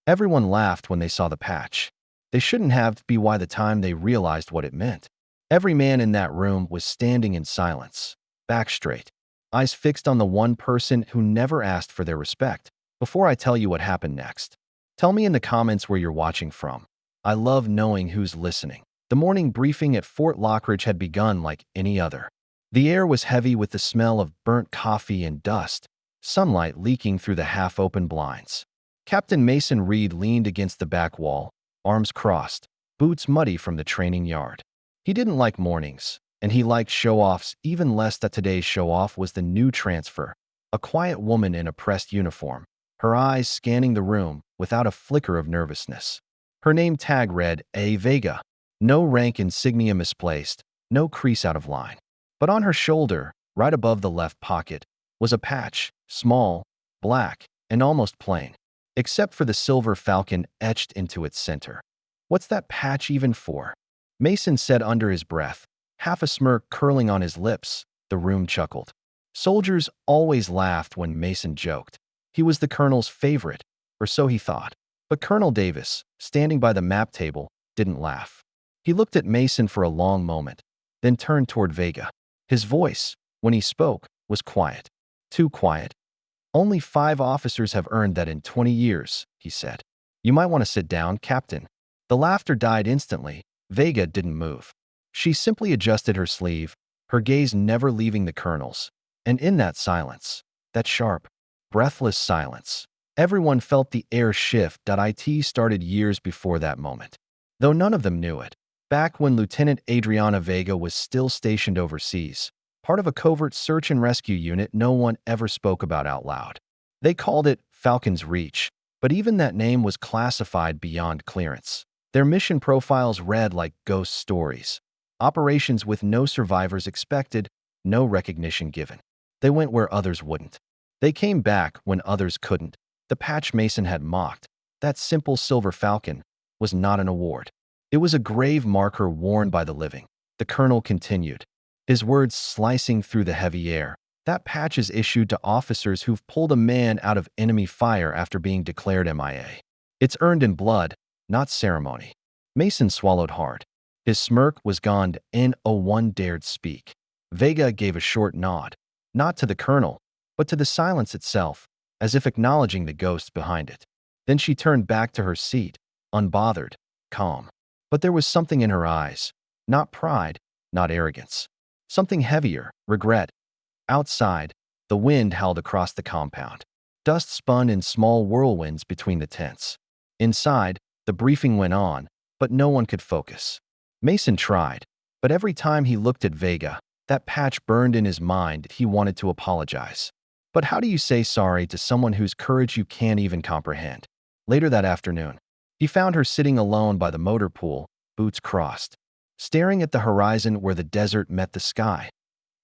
Everyone laughed when they saw the patch. They shouldn't have be by the time they realized what it meant. Every man in that room was standing in silence, back straight, eyes fixed on the one person who never asked for their respect. Before I tell you what happened next, tell me in the comments where you're watching from. I love knowing who's listening. The morning briefing at Fort Lockridge had begun like any other. The air was heavy with the smell of burnt coffee and dust, sunlight leaking through the half-open blinds. Captain Mason Reed leaned against the back wall, arms crossed, boots muddy from the training yard. He didn't like mornings, and he liked show-offs even less. That today's show-off was the new transfer, a quiet woman in a pressed uniform, her eyes scanning the room without a flicker of nervousness. Her name tag read A. Vega. No rank insignia misplaced, no crease out of line. But on her shoulder, right above the left pocket, was a patch, small, black, and almost plain, except for the silver falcon etched into its center. "What's that patch even for?" Mason said under his breath, half a smirk curling on his lips. The room chuckled. Soldiers always laughed when Mason joked. He was the colonel's favorite, or so he thought. But Colonel Davis, standing by the map table, didn't laugh. He looked at Mason for a long moment, then turned toward Vega. His voice, when he spoke, was quiet. Too quiet. "Only 5 officers have earned that in 20 years, he said. "You might want to sit down, Captain." The laughter died instantly. Vega didn't move. She simply adjusted her sleeve, her gaze never leaving the colonel's. And in that silence, that sharp, breathless silence, everyone felt the air shift. It started years before that moment, though none of them knew it. Back when Lieutenant Adriana Vega was still stationed overseas, part of a covert search and rescue unit no one ever spoke about out loud. They called it Falcon's Reach, but even that name was classified beyond clearance. Their mission profiles read like ghost stories. Operations with no survivors expected, no recognition given. They went where others wouldn't. They came back when others couldn't. The patch Mason had mocked, that simple silver falcon, was not an award. It was a grave marker worn by the living. The colonel continued, his words slicing through the heavy air. "That patch is issued to officers who've pulled a man out of enemy fire after being declared MIA. It's earned in blood, not ceremony." Mason swallowed hard. His smirk was gone. No one dared speak. Vega gave a short nod, not to the colonel, but to the silence itself, as if acknowledging the ghost behind it. Then she turned back to her seat, unbothered, calm. But there was something in her eyes, not pride, not arrogance. Something heavier, regret. Outside, the wind howled across the compound. Dust spun in small whirlwinds between the tents. Inside, the briefing went on, but no one could focus. Mason tried, but every time he looked at Vega, that patch burned in his mind. He wanted to apologize. But how do you say sorry to someone whose courage you can't even comprehend? Later that afternoon, he found her sitting alone by the motor pool, boots crossed, staring at the horizon where the desert met the sky.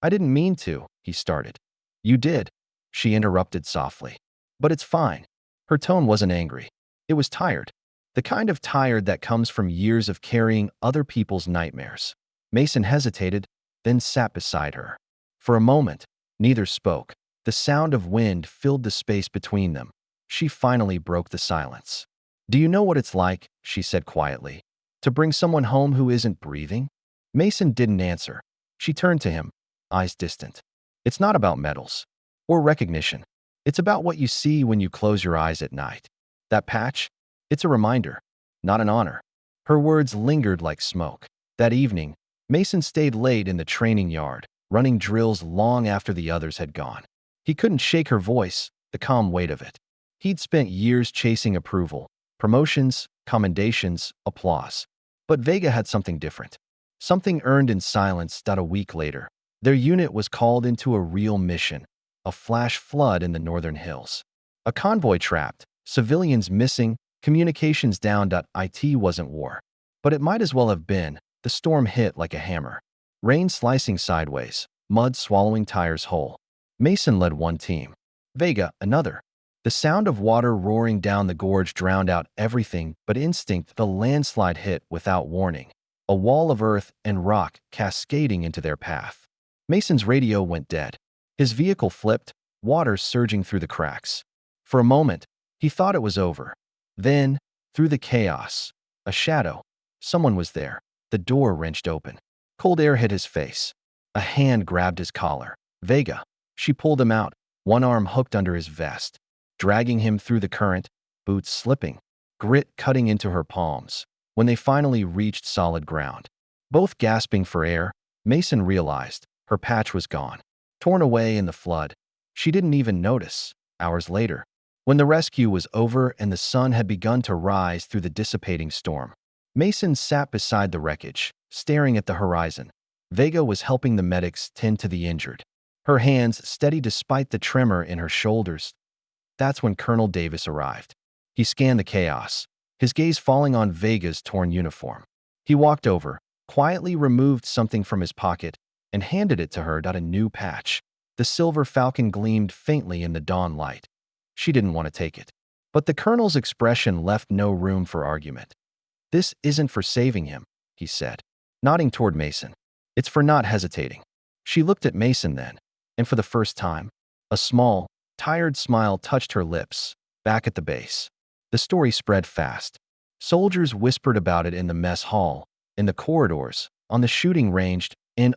"I didn't mean to," he started. "You did," she interrupted softly. "But it's fine." Her tone wasn't angry. It was tired. The kind of tired that comes from years of carrying other people's nightmares. Mason hesitated, then sat beside her. For a moment, neither spoke. The sound of wind filled the space between them. She finally broke the silence. "Do you know what it's like," she said quietly, "to bring someone home who isn't breathing?" Mason didn't answer. She turned to him, eyes distant. "It's not about medals or recognition. It's about what you see when you close your eyes at night. That patch? It's a reminder, not an honor." Her words lingered like smoke. That evening, Mason stayed late in the training yard, running drills long after the others had gone. He couldn't shake her voice, the calm weight of it. He'd spent years chasing approval, promotions, commendations, applause. But Vega had something different. Something earned in silence. A week later, their unit was called into a real mission, a flash flood in the northern hills. A convoy trapped, civilians missing, communications down. It wasn't war. But it might as well have been. The storm hit like a hammer. Rain slicing sideways, mud swallowing tires whole. Mason led one team. Vega, another. The sound of water roaring down the gorge drowned out everything but instinct. The landslide hit without warning, a wall of earth and rock cascading into their path. Mason's radio went dead. His vehicle flipped, water surging through the cracks. For a moment, he thought it was over. Then, through the chaos, a shadow. Someone was there. The door wrenched open. Cold air hit his face. A hand grabbed his collar. Vega. She pulled him out, one arm hooked under his vest, dragging him through the current, boots slipping, grit cutting into her palms. When they finally reached solid ground, both gasping for air, Mason realized her patch was gone, torn away in the flood. She didn't even notice. Hours later, when the rescue was over and the sun had begun to rise through the dissipating storm, Mason sat beside the wreckage, staring at the horizon. Vega was helping the medics tend to the injured, her hands steady despite the tremor in her shoulders. That's when Colonel Davis arrived. He scanned the chaos, his gaze falling on Vega's torn uniform. He walked over, quietly removed something from his pocket, and handed it to her. A new patch. The silver falcon gleamed faintly in the dawn light. She didn't want to take it, but the colonel's expression left no room for argument. "This isn't for saving him," he said, nodding toward Mason. "It's for not hesitating." She looked at Mason then, and for the first time, a small, tired smile touched her lips. Back at the base, the story spread fast. Soldiers whispered about it in the mess hall, in the corridors, on the shooting range.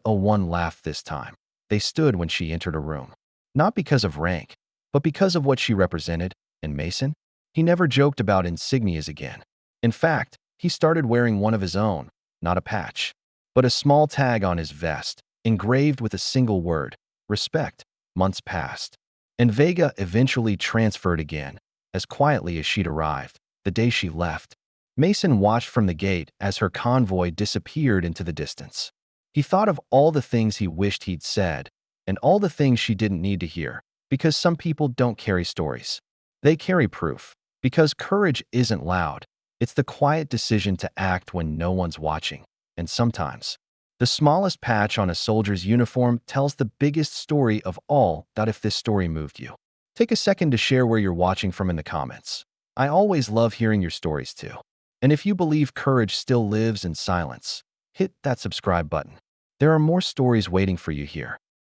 One laughed this time. They stood when she entered a room. Not because of rank, but because of what she represented. And Mason? He never joked about insignias again. In fact, he started wearing one of his own, not a patch, but a small tag on his vest, engraved with a single word: respect. Months passed, and Vega eventually transferred again, as quietly as she'd arrived. The day she left, Mason watched from the gate as her convoy disappeared into the distance. He thought of all the things he wished he'd said, and all the things she didn't need to hear, because some people don't carry stories. They carry proof, because courage isn't loud. It's the quiet decision to act when no one's watching. And sometimes, the smallest patch on a soldier's uniform tells the biggest story of all. If this story moved you, take a second to share where you're watching from in the comments. I always love hearing your stories too. And if you believe courage still lives in silence, hit that subscribe button. There are more stories waiting for you here.